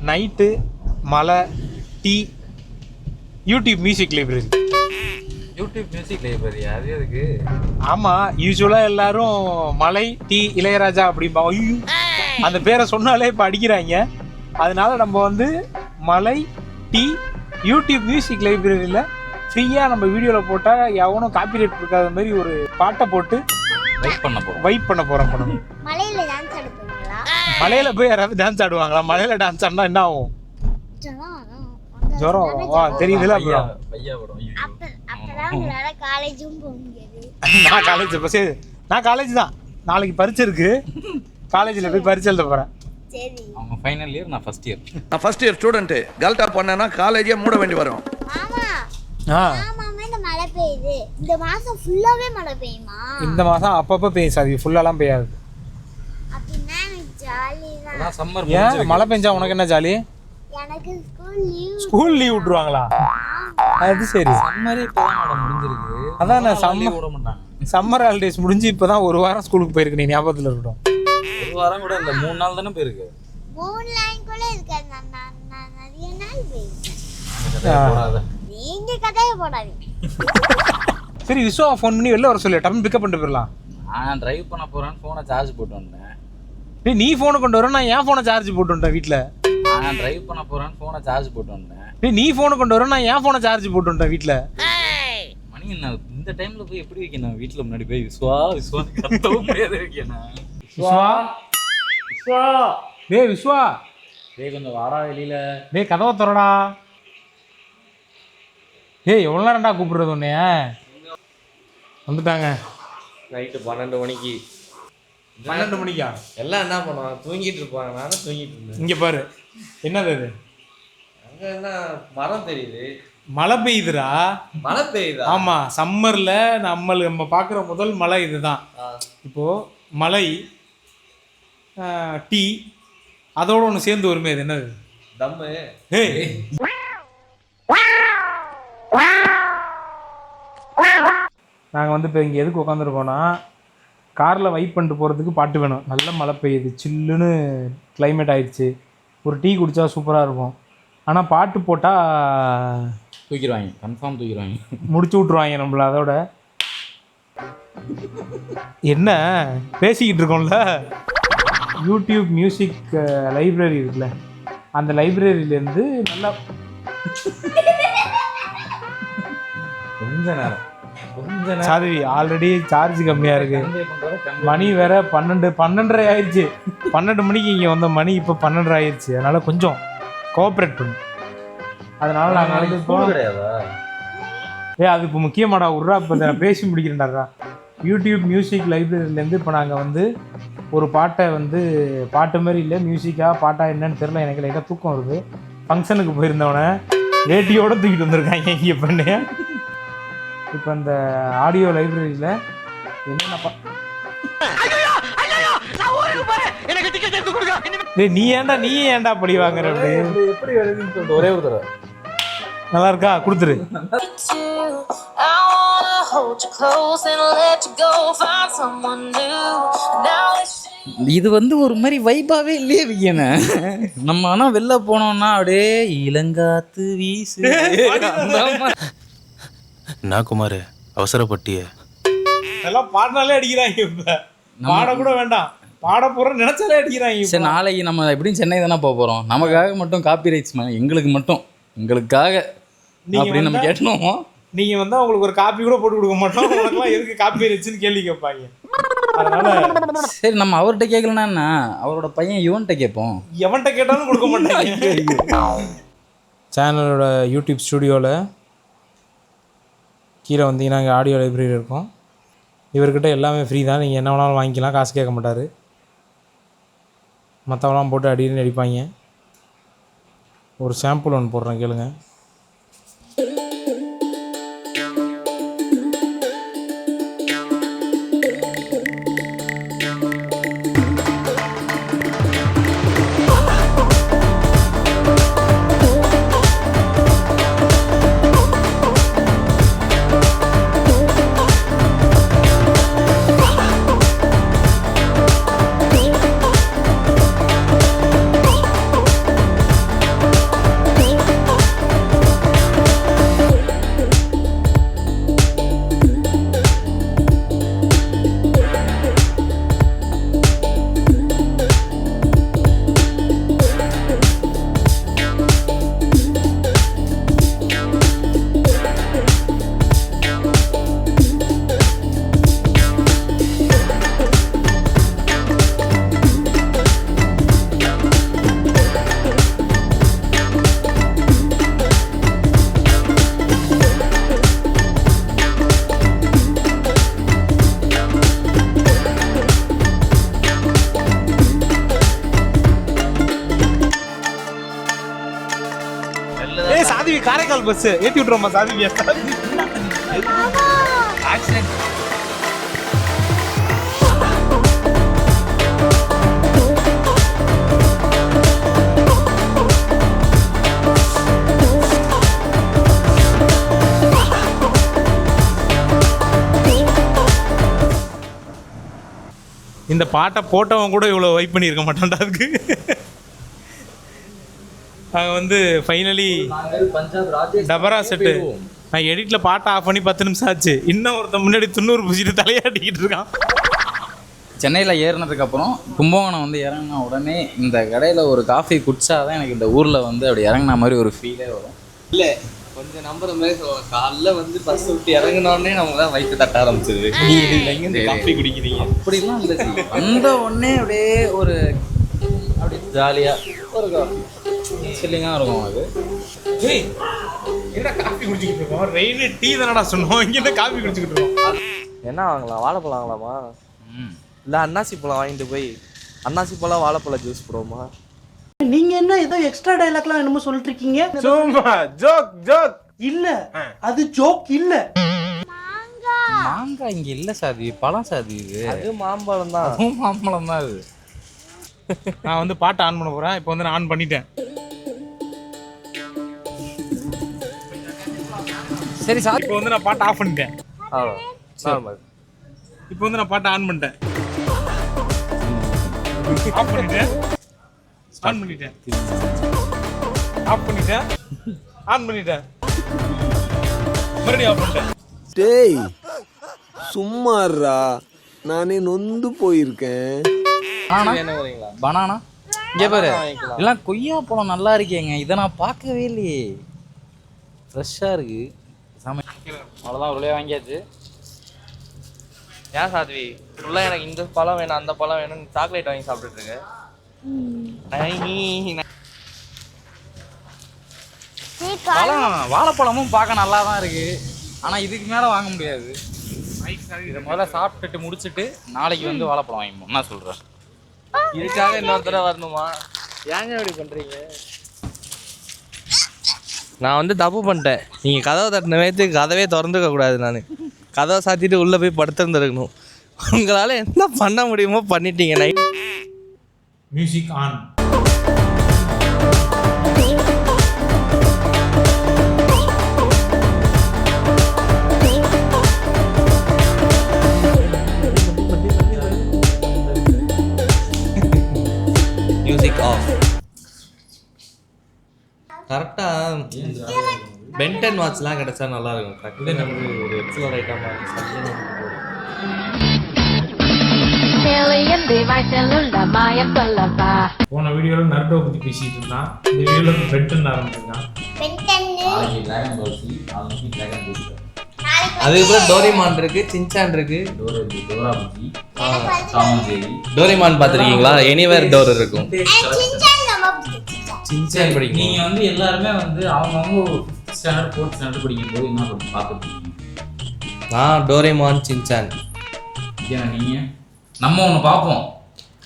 Night, மலை, tea, YouTube music library. YouTube music library அது எதுக்கு? ஆமாம், யூஸ்வலாக எல்லாரும் மலை, டீ, இளையராஜா அப்படிம்பாங்க. ஐயோ, அந்த பேரை சொன்னாலே இப்போ அடிக்கிறாங்க. அதனால நம்ம வந்து மலை, டீ, யூடியூப் மியூசிக் லைப்ரரியில் ஃப்ரீயாக நம்ம வீடியோவில் போட்டால் எவனும் காப்பிரைட் கொடுக்காத மாதிரி ஒரு பாட்டை போட்டு வைப் பண்ண போகிறோம். மலையில் போய் யாராவது டான்ஸ் ஆடுவாங்களா? மலையில் டான்ஸ் ஆடினா என்ன ஆகும்? ஜுரம் தெரியுதுல. நான் காலேஜ் தான். நாளைக்கு பரீட்சை இருக்கு. காலேஜில் போய் பரீட்சை எழுத போகிறேன். அவங்க ஃபைனல் இயர், நான் ஃபர்ஸ்ட் இயர். நான் ஃபர்ஸ்ட் இயர் ஸ்டூடெண்ட். கல்ட்டா பண்ணேன்னா காலேஜே மூட வேண்டி வரும். இந்த மாசம் ஃபுல்லாவே மழை பெய்யுமா? இந்த மாசம் அப்பப்போ பெய்யும் சார், ஃபுல்லாலாம் பெய்யாது. அப்படின்னா ஜாலி தான். சம்மர் ஏன் மழை பெஞ்சா உனக்கு என்ன ஜாலி? எனக்கு ஸ்கூல் லீவ் விட்டுருவாங்களா? அது சரி. சம்மரே இப்பதான் முடிஞ்சிருக்கு. அதான் நான் விட மாட்டாங்க. சம்மர் ஹாலிடேஸ் முடிஞ்சு இப்பதான் ஒரு வாரம் ஸ்கூலுக்கு போயிருக்கு. நீ ஞாபகத்தில் இருக்கட்டும். ஒரு வாரம் கூட இல்லை, 3 நாள் தானே போயிருக்கு. 3 நாள் கூட இருக்காது. நான் நிறைய நாள் போயிருக்கேன். நீங்க கதையை போடாதீங்க. சரி, விஸ்வா ஃபோன் பண்ணி வெளில வர சொல்லு, டக்குனு பிக்கப் பண்ணிட்டு போயிடலாம். நான் டிரைவ் பண்ண போறேன்னு ஃபோனை சார்ஜ் போட்டு வந்தேன். நீ ஃபோனை கொண்டு வர, நான் ஏன் ஃபோனை சார்ஜ் போட்டு வந்துட்டேன் வீட்டில். நான் டிரைவ் பண்ண போறேன்னு ஃபோனை சார்ஜ் போட்டு வந்தேன். நீ ஃபோனை கொண்டு வர, நான் ஏன் ஃபோனை சார்ஜ் போட்டு வந்துட்டேன் வீட்டில். மணி என்ன இந்த டைம்ல போய் எப்படி வைக்கணும்? வீட்டில் முன்னாடி போய் விஸ்வா கத்தவும் முடியாது வைக்கணும். விஸ்வா விஸ்வா டேய் விஸ்வா, டேய் கொஞ்சம் வாடா வெளியில. டேய் கதவை திறடா. ஏய் எவ்வளோ நேரம்டா கூப்பிடுறது உன்னைய? வந்துட்டாங்க. நைட்டு 12 மணிக்கு. 12 மணிக்கா? எல்லாம் என்ன பண்ணுவாங்க? தூங்கிட்டு இருப்பாங்க. நானும் தூங்கிட்டு இருந்தேன். இங்கே பாரு, என்னது அது? அங்கே என்ன மரம் தெரியுது? மழை பெய்யுதுடா. மழை பெய்யுதா? ஆமாம், சம்மரில் நம்ம பார்க்குற முதல் மழை இதுதான். இப்போது மலை, டீ, அதோட ஒன்று சேர்ந்து வருமே, இது என்னது? தம்மு. ஏய் நாங்கள் வந்து இப்போ இங்கே எதுக்கு உட்காந்துருக்கோன்னா, காரில் வைப் பண்ணிட்டு போகிறதுக்கு பாட்டு வேணும். நல்ல மழை பெய்யுது, சில்லுன்னு கிளைமேட் ஆயிடுச்சு. ஒரு டீ குடித்தா சூப்பராக இருக்கும். ஆனால் பாட்டு போட்டால் தூக்கிடுவாங்க, கன்ஃபார்ம் தூக்கிடுவாங்க, முடிச்சு விட்ருவாங்க நம்மள. அதோட என்ன பேசிக்கிட்டு இருக்கோம்ல, யூடியூப் மியூசிக் லைப்ரரி இருக்குல்ல, அந்த லைப்ரரியிலேருந்து நல்லா கொஞ்ச நேரம் சாதவி ஆல்ரெடி சார்ஜ் கம்மியாக இருக்குது. மணி வேற 12:30 ஆயிடுச்சு. 12 மணிக்கு இங்கே வந்த மணி இப்போ 12:30 ஆயிடுச்சு. அதனால் கொஞ்சம் கோஆப்ரேட் பண்ணு. அதனால நாங்கள் வந்து போனோம் கிடையாதா? அது இப்போ முக்கியமாடா. உர்ரா, இப்போ நான் பேசி முடிக்கிறேன்டாரா. யூடியூப் மியூசிக் லைப்ரரியிலேருந்து இப்போ நாங்கள் வந்து ஒரு பாட்டை வந்து, பாட்டு மாதிரி இல்லை, மியூசிக்காக பாட்டா என்னன்னு தெரில, எனக்கு லைட்டாக தூக்கம் வருது. ஃபங்க்ஷனுக்கு போயிருந்தவனே வேட்டியோடு தூக்கிட்டு வந்திருக்காங்க இங்கே பண்ணு. இப்போ இந்த ஆடியோ லைப்ரரியில் என்னென்ன நீ ஏன்டா படி வாங்குற? எப்படி எழுதுன்னு சொல்லிட்டு ஒரே ஒரு தடவை நல்லா இருக்கா? கொடுத்துரு. இது வந்து ஒரு மாதிரி வைபாவே இல்லையே வியன. நம்ம ஆனால் வெளில போனோம்னா அப்படியே இளங்காத்து வீசு. நான் குமார் அவசரப்பட்டிய எல்லாம் பாடினாலே அடிக்கிறாங்க. இப்போ பாட கூட வேண்டாம், பாட போற நினைச்சாலே அடிக்கிறாங்க. சரி, நாளைக்கு நம்ம எப்படியும் சென்னை தானே போக போகிறோம். நமக்காக மட்டும் காப்பி ரைட்ஸ் எங்களுக்காக அப்படின்னு நம்ம கேட்டோம். நீங்கள் வந்து அவங்களுக்கு ஒரு காப்பி கூட போட்டு கொடுக்க மாட்டோம். உனக்குலாம் எதுக்கு காப்பி ரைட்ஸ்னு கேள்வி கேட்பாங்க. அதனால சரி, நம்ம அவர்கிட்ட கேட்கலன்னா அவரோட பையன் இவன்கிட்ட கேட்போம். எவன்கிட்ட கேட்டாலும் கொடுக்க மாட்டாங்க. சேனலோட யூடியூப் ஸ்டுடியோவில் கீழே வந்தீங்கன்னா இங்கே ஆடியோ லைப்ரரி இருக்கும். இவர்கிட்ட எல்லாமே ஃப்ரீ தான். நீங்கள் என்ன வேணாலும் வாங்கிக்கலாம், காசு கேட்க மாட்டார். மற்றவெல்லாம் போட்டு அடின்னு அடிப்பாங்க. ஒரு சாம்பிள் ஒன்று போடுறேன், கேளுங்க. சாதிவி காரைக்கால் பஸ் ஏற்றி விட்டுருவோமா சாதிவியா? ஆக்சிடென்ட். இந்த பாட்டை போட்டவன் கூட இவ்வளோ வைப் பண்ணியிருக்க மாட்டான்டா அதுக்கு. நாங்கள் வந்து ஃபைனலி பஞ்சாப் ராஜேஷ் டபரா செட்டு நான் எடிட்டில் பாட்டை ஆஃப் பண்ணி 10 நிமிஷம் ஆச்சு. இன்னும் ஒருத்தன் முன்னாடி 90 பூச்சிட்டு தலையாட்டிக்கிட்டு இருக்கான். சென்னையில் ஏறினதுக்கப்புறம் கும்பகோணம் வந்து இறங்கின உடனே இந்த கடையில் ஒரு காஃபி குடிச்சாதான் எனக்கு இந்த ஊரில் வந்து அப்படி இறங்கின மாதிரி ஒரு ஃபீலே வரும். இல்லை கொஞ்சம் நம்புற மாதிரி சொல்லுவாங்க. காலைல வந்து பஸ் விட்டு இறங்கினோடனே நமக்கு தான் வயிற்று தட்ட ஆரம்பிச்சிருது. நீங்கள் எங்கேருந்து காஃபி குடிக்கிறீங்க? அப்படிலாம் இல்லை ஜி. வந்த உடனே அப்படியே ஒரு அப்படி ஜாலியாக ஒரு காஃபி சில்லிங்காக இருக்கும். அது என்ன காஃபி குடிச்சிக்கிட்டு இருக்கோம்? ரெயின் டீ தானடா சொன்னோம். இங்கே என்ன காஃபி குடிச்சிக்கிட்டு இருக்கோம்? என்ன வாங்கலாம்? வாழைப்பழம் வாங்கலாமா? இல்லை அன்னாசி பழம் வாங்கிட்டு போய் அன்னாசி பழம் வாழைப்பழம் ஜூஸ் போடுவோமா? நீங்க என்ன ஏதோ எக்ஸ்ட்ரா டயலாக்லாம் என்னமோ சொல்லிட்டு இருக்கீங்க? சும்மா ஜோக் இல்ல அது ஜோக் இல்ல. மாங்காய் இங்கே இல்லை சாதி, பழம் சாதி. இது அது மாம்பழம் தான். அதுவும் மாம்பழம் தான். அது நான் வந்து பாட்டை ஆன் பண்ண போகிறேன். இப்போ வந்து நான் ஆன் பண்ணிட்டேன். சரி சாதி. இப்போ வந்து நான் பாட்டை ஆஃப் பண்ணிட்டேன். நார்மல். இப்போ வந்து நான் பாட்டை ஆன் பண்ணிட்டேன். ஆஃப் பண்ணிட்டேன். ஆன் பண்ணிட்டேன். ஆஃப் பண்ணிட்டேன். ஆன் பண்ணிட்டேன். மறுபடியும் ஆஃப் பண்ணிட்டேன். டேய் சும்மாறா, நானே நொந்து போயிருக்கேன். என்ன வரீங்களா? பனானா இங்கே பாரு, எல்லாம் கொய்யா பழம் நல்லா இருக்கேங்க. இதை நான் பார்க்கவே இல்லையே. ஃப்ரெஷ்ஷாக இருக்கு. அவ்வளோதான், உள்ளே வாங்கியாச்சு. ஏன் சாத்வி ஃபுல்லாக எனக்கு இந்த பழம் வேணும் அந்த பழம் வேணும் சாக்லேட் வாங்கி சாப்பிட்டுட்டு இருக்கேன். பழம் வாழைப்பழமும் பார்க்க நல்லா தான் இருக்கு. ஆனால் இதுக்கு மேலே வாங்க முடியாது. இதை முதல்ல சாப்பிட்டுட்டு முடிச்சுட்டு நாளைக்கு வந்து வாழைப்பழம் வாங்கிப்போம். என்ன சொல்கிறேன்? இதுக்காக இன்னொரு தடவை வரணுமா? ஏங்க இப்படி பண்ணுறீங்க? நான் வந்து தப்பு பண்ணிட்டேன். நீங்கள் கதவை தட்டின நேரத்துக்கு கதவே திறந்துக்க கூடாது. நான் கதவை சாத்திட்டு உள்ளே போய் படுத்துருந்துருக்கணும். உங்களால் என்ன பண்ண முடியுமோ பண்ணிட்டீங்க. Night music on. Music off. கரெக்டாக பென்டன் வாட்ச்லாம் கிடைச்சா நல்லா இருக்கும். டக்குனு வந்து ஒரு எக்ஸலர் ஐட்டமாக போன வீடியோவில் நருட்டோ பற்றி பேசிட்டு இருந்தான். இந்த வீடியோவில் பென்டன் ஆரம்பிச்சிருக்கான். அதுக்கப்புறம் டோரிமான் இருக்கு, சின்சான் இருக்கு. டோரிமான் பார்த்துருக்கீங்களா? எனிவேர் டோர் இருக்கும். சின்சான் படிக்கும். நீங்கள் வந்து எல்லாருமே வந்து அவங்கவுங்க ஒரு 5th ஸ்டாண்டர்ட் 4th ஸ்டாண்டர்ட் படிக்கும்போது என்ன பண்ணி பார்த்துருக்கீங்க? நான் டோரிமான், சின்சான். ஏன்னா நீங்கள் நம்ம ஒன்று பார்ப்போம்.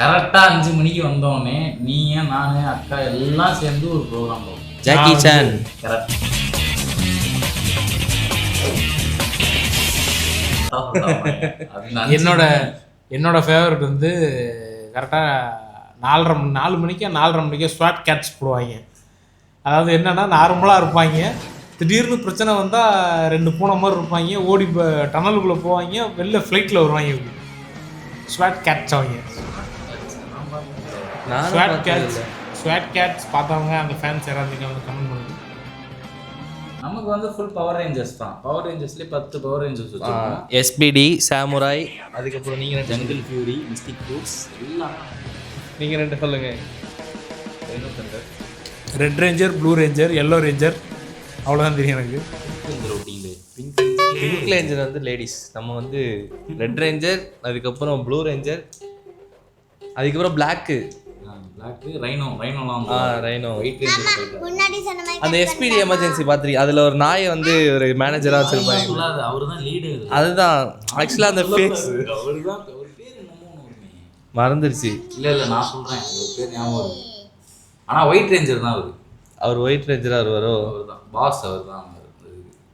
கரெக்டாக 5 மணிக்கு வந்தோடனே நீங்கள், நான், அக்கா எல்லாம் சேர்ந்து ஒரு ப்ரோக்ராம் பார்ப்போம். Jackie Chan. கரெக்ட். என்னோட ஃபேவரட் வந்து கரெக்டாக 4 மணிக்கோ ஸ்வாட் கேட்ச் போடுவாங்க. அதாவது என்னென்னா நார்மலாக இருப்பாங்க, திடீர்னு பிரச்சனை வந்தால் 2 பூனை மாதிரி இருப்பாங்க, ஓடி டனலுக்குள்ளே போவாங்க, வெளில ஃப்ளைட்டில் வருவாங்க. ஸ்வாட் கேட்ச் அவங்க. ஸ்வாட் கேட்ச் பார்த்தவங்க அந்த ஃபேன்ஸ் யாராவது வந்து கமெண்ட் பண்ணுங்க. நமக்கு வந்து ஃபுல் பவர் ரேஞ்சர்ஸ் தான். பவர் ரேஞ்சர்ஸ்லேயே 10 பவர் ரேஞ்சர்ஸ் வச்சுருக்கோம். எஸ்பிடி, சாமுராய், அதுக்கப்புறம் நீங்கள் ஜங்கிள் ஃபியூரி, மிஸ்டிக் ஃப்ரூட்ஸ் எல்லாம். நீங்கள் 2 சொல்லுங்கள். Red ranger, blue ranger, yellow ranger, அவ்வளோதான் தெரியும் எனக்கு. பிங்க் ரேஞ்சர் வந்து லேடிஸ். நம்ம வந்து ரெட் ரேஞ்சர், அதுக்கப்புறம் ப்ளூ ரேஞ்சர், அதுக்கப்புறம் பிளாக்கு, ரைனோலாம் ரைனோ. முன்னாடி சொன்ன மாதிரி அந்த எஸ்பிடி எமர்ஜென்சி பார்த்துருக்கீங்க? அதில் ஒரு நாயை வந்து ஒரு மேனேஜராக வச்சுருப்பாங்க. அவர் தான் லீடு. அதுதான் ஆக்சுவலாக அந்த ஃபேஸ் மறந்துருச்சு. இல்லை நான் சொல்கிறேன், ஒரு பேர் ஞாபகம். ஆனால் ஒயிட் ரேஞ்சர் தான் அவர். அவர் ஒயிட் ரேஞ்சராக வருவாரோ? பாஸ் அவர் தான்.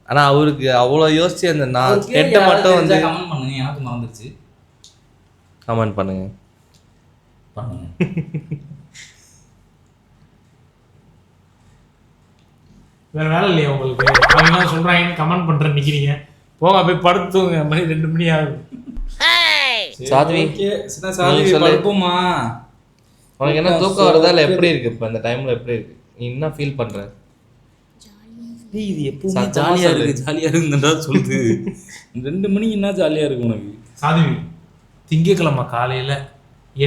ஆனால் அவருக்கு அவ்வளோ யோசிச்சு அந்த நான் கெட்ட மட்டும் வந்து கமெண்ட் பண்ணுங்க, எனக்கு மறந்துருச்சு. கமெண்ட் பண்ணுங்க. வேற வேலை இல்லையா உங்களுக்கு? அவங்க என்ன சொல்றாங்கன்னு கமெண்ட் பண்றேன் நிக்கிறீங்க. போங்க போய் படுத்துங்க, மணி 2 மணி ஆகுது. சாத்வி சின்ன சாதி படுப்போமா? உனக்கு என்ன தூக்கம் வருதா இல்லை எப்படி இருக்கு இப்போ இந்த டைம்ல? எப்படி இருக்கு? நீ என்ன ஃபீல் பண்ற? இது எப்பவுமே ஜாலியா இருக்கு, ஜாலியா இருக்குன்றா சொல்லுது. 2 மணிக்கு என்ன ஜாலியா இருக்கு உனக்கு? சாதவி, திங்கக்கிழமை காலையில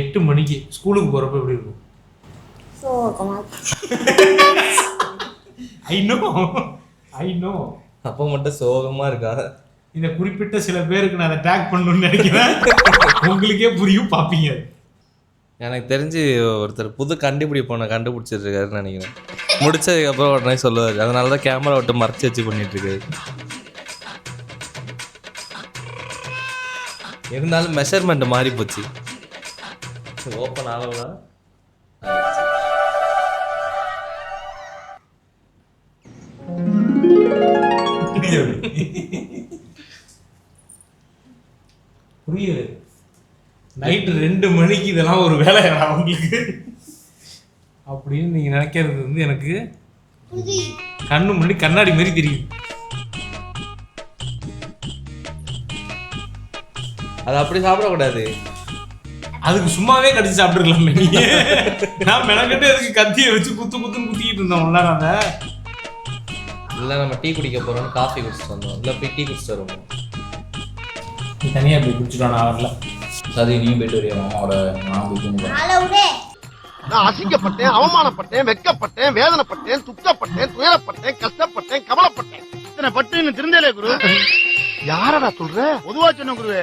8 மணிக்கு ஸ்கூலுக்கு போறப்ப எப்படி இருக்கும்? I know. அப்போ மட்டும் சோகமா இருக்கா? இந்த குறிப்பிட்ட சில பேருக்கு நான் அதை டேக் பண்ணணும்னு நினைக்கிறேன். உங்களுக்கே புரியும், பார்ப்பீங்க. எனக்கு தெரிஞ்சு ஒருத்தர் புது கண்டுபிடிப்போனை கண்டுபிடிச்சிட்டு இருக்காருன்னு நினைக்கிறேன். முடிச்சதுக்கப்புறம் உடனே சொல்லுவார். அதனால தான் கேமரா விட்டு மறைச்சி வச்சு பண்ணிட்டு இருக்காரு. இருந்தாலும் மெஷர்மெண்ட் மாறி போச்சு. ஓப்பன் ஆகல. புரியுது. நைட்டு 2 மணிக்கு இதெல்லாம் ஒரு வேலை அவங்களுக்கு அப்படின்னு நீங்க நினைக்கிறது வந்து எனக்கு கண்ணு முன்னாடி கண்ணாடி மாதிரி தெரியும். அது அப்படி சாப்பிடக்கூடாது. அதுக்கு சும்மாவே கடிச்சு சாப்பிட்டுருக்கலாமே. நீ நான் மெனக்கிட்டு அதுக்கு கத்தியை வச்சு குத்துன்னு குத்திக்கிட்டு இருந்தோம்ல. அதை இல்லை நம்ம டீ குடிக்க போகிறோம்னு காஃபி குடிச்சிட்டு வந்தோம். இல்லை போய் டீ குடிச்சிட்டு வருவோம். நீ தனியாக போய் குடிச்சிட்டோம். நான் வரல. சாதி நீ போயிட்டு வரையா மாமாவோட? நான் போய் தூங்குறேன். நான் அசிங்கப்பட்டேன், அவமானப்பட்டேன், வெட்கப்பட்டேன், வேதனைப்பட்டேன், துக்கப்பட்டேன், துயரப்பட்டேன், கஷ்டப்பட்டேன், கவலைப்பட்டேன். இத்தனை பட்டு திருந்தலே குரு. யாரடா சொல்ற? பொதுவா சொன்ன குருவே.